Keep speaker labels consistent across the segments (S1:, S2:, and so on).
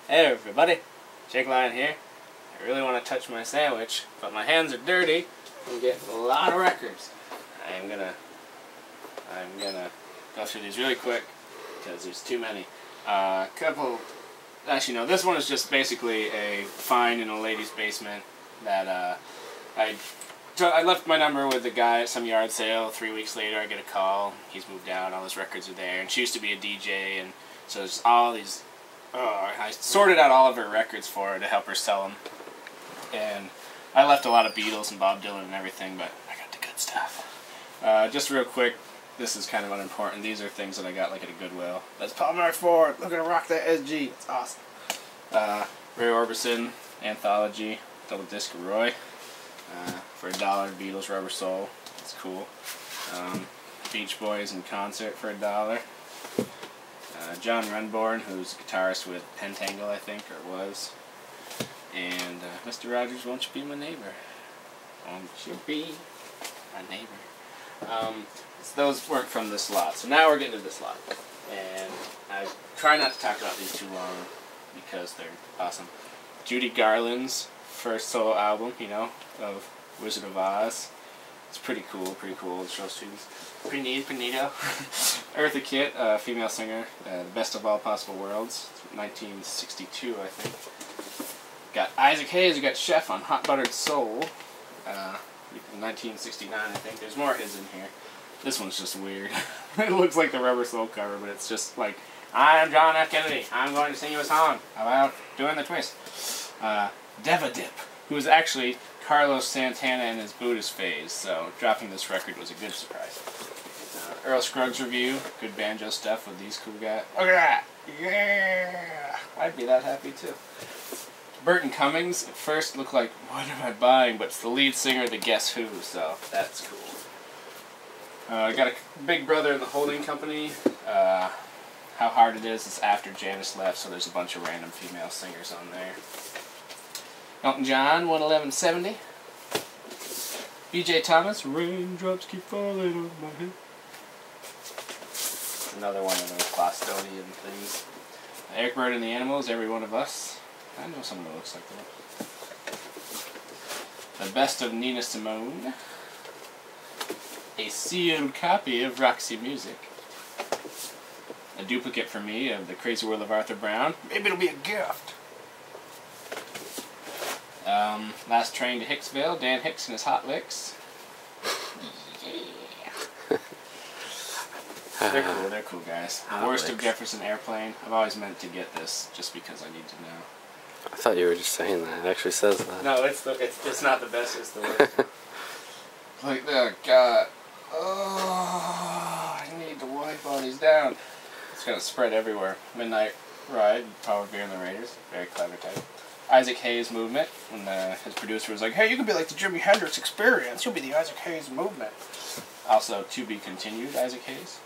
S1: Hey everybody, Jake Lyon here. I really want to touch my sandwich, but my hands are dirty. I'm getting a lot of records. I'm gonna go through these really quick because there's too many. Actually no, this one is just basically a find in a lady's basement that I left my number with the guy at some yard sale. 3 weeks later I get a call. He's moved out, all his records are there, and she used to be a DJ, and so there's all these. I sorted out all of her records for her to help her sell them. And I left a lot of Beatles and Bob Dylan and everything, but I got the good stuff. Just real quick, this is kind of unimportant. These are things that I got like at a Goodwill. That's Palmer Ford. Look at her rock that SG. It's awesome. Ray Orbison Anthology double disc of Roy for $1. Beatles Rubber Soul. It's cool. Beach Boys in concert for $1. John Renborn, who's a guitarist with Pentangle, I think, or was. And Mr. Rogers, Won't You Be My Neighbor? Won't you be my neighbor? So those weren't from this lot. So now we're getting to this lot. And I try not to talk about these too long because they're awesome. Judy Garland's first solo album, you know, of Wizard of Oz. It's pretty cool, It shows students. Pretty neato. Eartha Kitt, female singer, The Best of All Possible Worlds, 1962, I think. Got Isaac Hayes, who got Chef on Hot Buttered Soul, 1969, I think. There's more his in here. This one's just weird. It looks like the Rubber Soul cover, but it's just like, I'm John F. Kennedy. I'm going to sing you a song about doing the twist. Deva Dip, who was actually Carlos Santana in his Buddhist phase, so dropping this record was a good surprise. Earl Scruggs Review, good banjo stuff with these cool guys. Look at that! Yeah! I'd be that happy too. Burton Cummings, at first looked like, what am I buying? But it's the lead singer of the Guess Who, so that's cool. I got a Big Brother in the Holding Company. How Hard It Is after Janice left, so there's a bunch of random female singers on there. Elton John, 11170. B.J. Thomas, Raindrops Keep Falling on My Head. Another one of those Bostonian things. Eric Bird and the Animals, Every One of Us. I know someone who looks like that. The Best of Nina Simone. A sealed copy of Roxy Music. A duplicate for me of The Crazy World of Arthur Brown. Maybe it'll be a gift. Last Train to Hicksville, Dan Hicks and his Hot Licks. Yeah. They're cool guys. The Worst of Jefferson Airplane. I've always meant to get this just because I need to know.
S2: I thought you were just saying that. It actually says that.
S1: No, it's not the best, it's the worst. Like, oh god. Oh, I need to wipe all these down. It's gonna spread everywhere. Midnight Ride, Power Beer and the Raiders. Very clever type. Isaac Hayes Movement, when his producer was like, hey, you could be like the Jimi Hendrix Experience, you'll be the Isaac Hayes Movement. Also, To Be Continued, Isaac Hayes.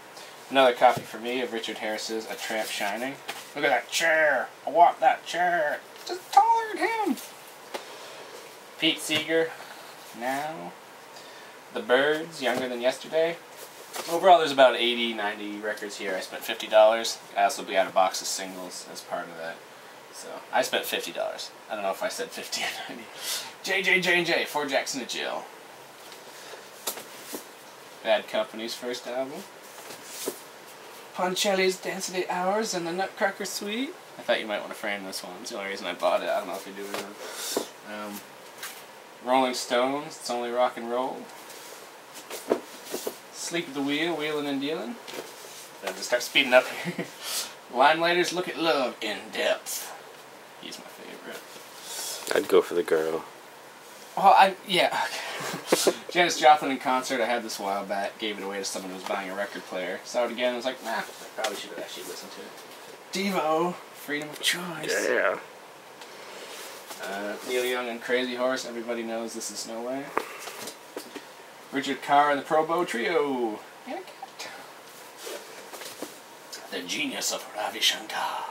S1: Another copy for me of Richard Harris's A Tramp Shining. Look at that chair, I want that chair, it's just taller than him. Pete Seeger, Now. The Byrds, Younger Than Yesterday. Overall, there's about 80, 90 records here. I spent $50. I also got a box of singles as part of that. So, I spent $50. I don't know if I said 50 or 90. J.J. 4 Jackson to Jill. Bad Company's first album. Poncelli's Dance of the Hours and the Nutcracker Suite. I thought you might want to frame this one. It's the only reason I bought it. I don't know if you do it or not. Rolling Stones, It's Only Rock and Roll. Sleep at the Wheel, Wheelin' and Dealin'. I'll just start speeding up here. Limelighters, Look at Love in Depth. He's my favorite.
S2: I'd go for the girl.
S1: Well, yeah. Okay. Janis Joplin in concert. I had this a while back. Gave it away to someone who was buying a record player. Saw it again. I was like, nah, I probably should have actually listened to it. Devo, Freedom of Choice.
S2: Yeah.
S1: Neil Young and Crazy Horse. Everybody knows This Is No Way. Richard Carr and the Probo Trio. And a cat. The Genius of Ravi Shankar.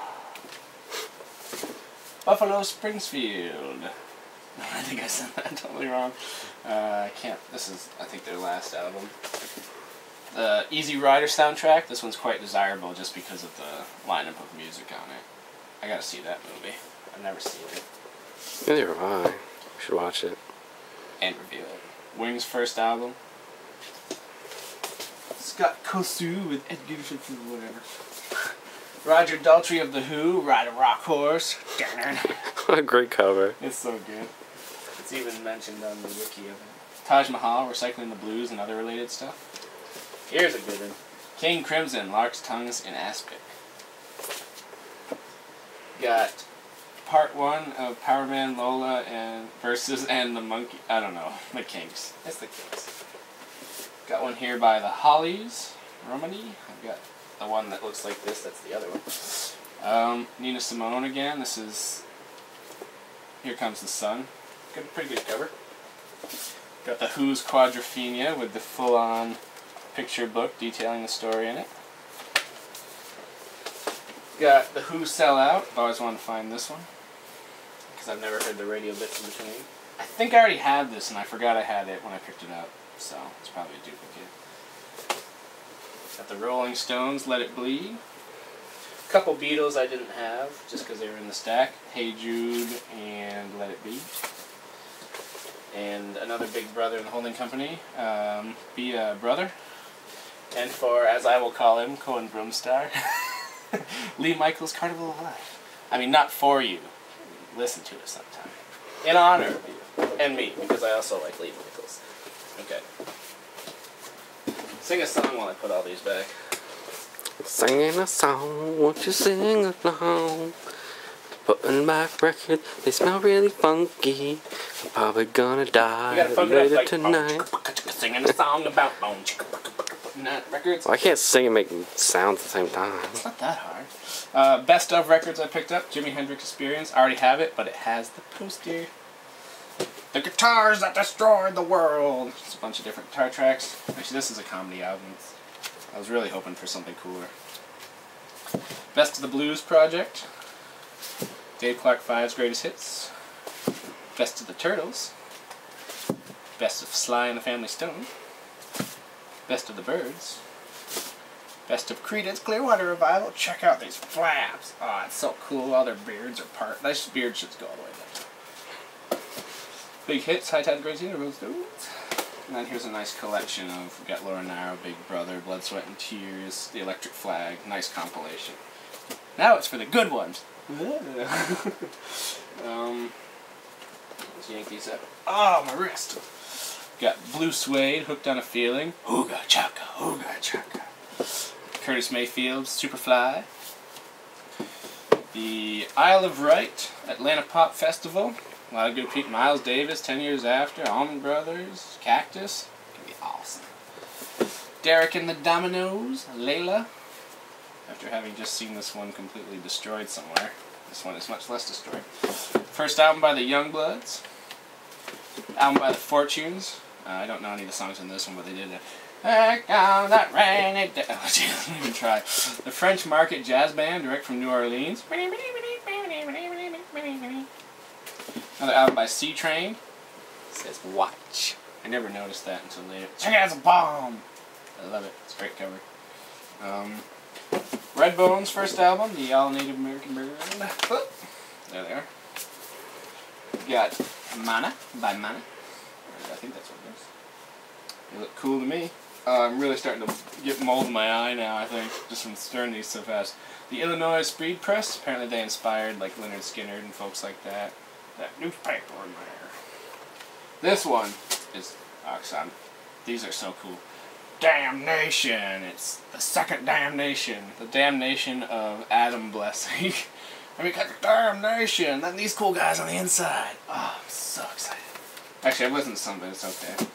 S1: Buffalo Springfield. I think I said that totally wrong. I can't. This is, I think, their last album. The Easy Rider soundtrack. This one's quite desirable just because of the lineup of music on it. I gotta see that movie. I've never seen it.
S2: Neither have I. We should watch it.
S1: And review it. Wings' first album. Scott Kosu with Edgar whatever. Roger Daltrey of The Who, Ride a Rock Horse.
S2: What a great cover.
S1: It's so good. It's even mentioned on the wiki of it. Taj Mahal, Recycling the Blues and other related stuff. Here's a good one. King Crimson, Lark's Tongues in Aspic. Got part 1 of Power Man Lola and Versus and the Monkey. I don't know. The Kinks. It's the Kinks. Got one here by the Hollies. Romani. I've got the one that looks like this. That's the other one. Nina Simone again. This is Here Comes the Sun. Good, pretty good cover. Got the Who's Quadrophenia with the full-on picture book detailing the story in it. Got the Who Sell Out. I've always wanted to find this one because I've never heard the radio bits in between. I think I already had this and I forgot I had it when I picked it up, so it's probably a duplicate. Got the Rolling Stones, Let It Bleed. A couple Beatles I didn't have just because they were in the stack. Hey Jude and Let It Be. And another big brother in the holding company, Be a Brother. And for, as I will call him, Cohen Broomstar, Lee Michaels' Carnival of Life. I mean, not for you. Listen to it sometime. In honor of you. And me, because I also like Lee Michaels. Okay. Sing a song while I put all these back.
S2: Singing a song, won't you sing along? Putting back records, they smell really funky. I'm probably gonna die later tonight.
S1: Singing a song about records.
S2: Well, I can't sing and make sounds at the same time.
S1: It's not that hard. Best of records I picked up. Jimi Hendrix Experience. I already have it, but it has the poster. The Guitars That Destroyed the World. It's a bunch of different guitar tracks. Actually, this is a comedy album. I was really hoping for something cooler. Best of the Blues Project. Dave Clark 5's Greatest Hits. Best of the Turtles. Best of Sly and the Family Stone. Best of the Birds. Best of Creedence Clearwater Revival. Check out these flaps. Oh, it's so cool. All their beards are part. Those beards should go all the way down. Big Hits, High Tide, Great Scene, Rose Stones. And then here's a nice collection of, we've got Laura Nyro, Big Brother, Blood, Sweat, and Tears, The Electric Flag. Nice compilation. Now it's for the good ones. Let's yank these up. Oh, my wrist. Got Blue Suede, Hooked on a Feeling. Ooga chaka, ooga chaka. Curtis Mayfield's Superfly. The Isle of Wight, Atlanta Pop Festival. A lot of good people. Miles Davis, 10 Years After. Allman Brothers, Cactus. Gonna be awesome. Derek and the Dominoes, Layla. After having just seen this one completely destroyed somewhere. This one is much less destroyed. First album by the Youngbloods. Album by the Fortunes. I don't know any of the songs in this one, but they did it. Back on that rainy day. Oh, geez, let me even try. The French Market Jazz Band, direct from New Orleans. Another album by C Train. It says Watch. I never noticed that until later. Check out, it's a bomb! I love it. It's a great cover. Redbone's first album, the All Native American Band. Oh, there they are. We got Mana by Mana. I think that's what it is. They look cool to me. I'm really starting to get mold in my eye now, I think, just from stirring these so fast. The Illinois Speed Press. Apparently they inspired like Leonard Skinner and folks like that. That newspaper in there. This one is awesome. These are so cool. Damnation! It's the second Damnation. The damnation of Adam Blessing. I mean, got the Damnation! And these cool guys on the inside. Oh, I'm so excited. Actually, I've listened to some, but it's okay.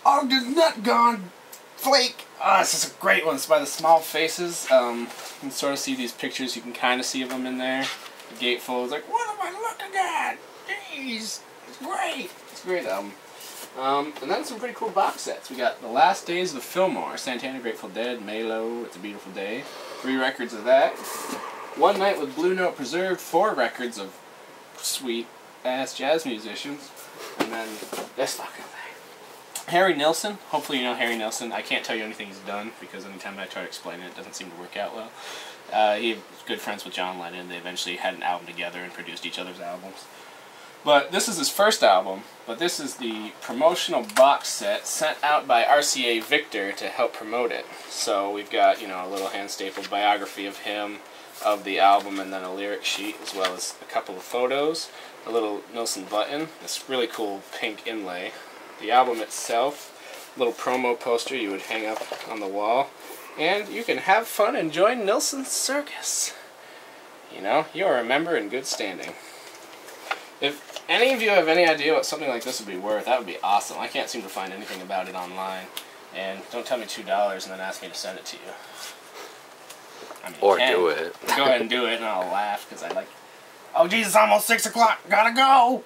S1: Oh, does Nut Gone Flake! Oh, this is a great one. It's by the Small Faces. You can sort of see these pictures. You can kind of see them in there. The gatefold is like, what am I looking at? Jeez! It's great! It's a great album. And then some pretty cool box sets. We got The Last Days of Fillmore, Santana, Grateful Dead, Malo, It's a Beautiful Day. 3 records of that. One Night with Blue Note Preserved, 4 records of sweet-ass jazz musicians. And then this fucking thing. Harry Nilsson. Hopefully you know Harry Nilsson. I can't tell you anything he's done, because anytime I try to explain it, it doesn't seem to work out well. He was good friends with John Lennon. They eventually had an album together and produced each other's albums. But this is his first album, but this is the promotional box set sent out by RCA Victor to help promote it. So we've got, you know, a little hand-stapled biography of him, of the album, and then a lyric sheet, as well as a couple of photos, a little Nilsson button, this really cool pink inlay, the album itself, a little promo poster you would hang up on the wall, and you can have fun and join Nilsson's circus. You know, you are a member in good standing. If any of you have any idea what something like this would be worth, that would be awesome. I can't seem to find anything about it online. And don't tell me $2 and then ask me to send it to you. I mean,
S2: or do it.
S1: Go ahead and do it, and I'll laugh, because I like... Oh, Jesus, almost 6 o'clock. Gotta go!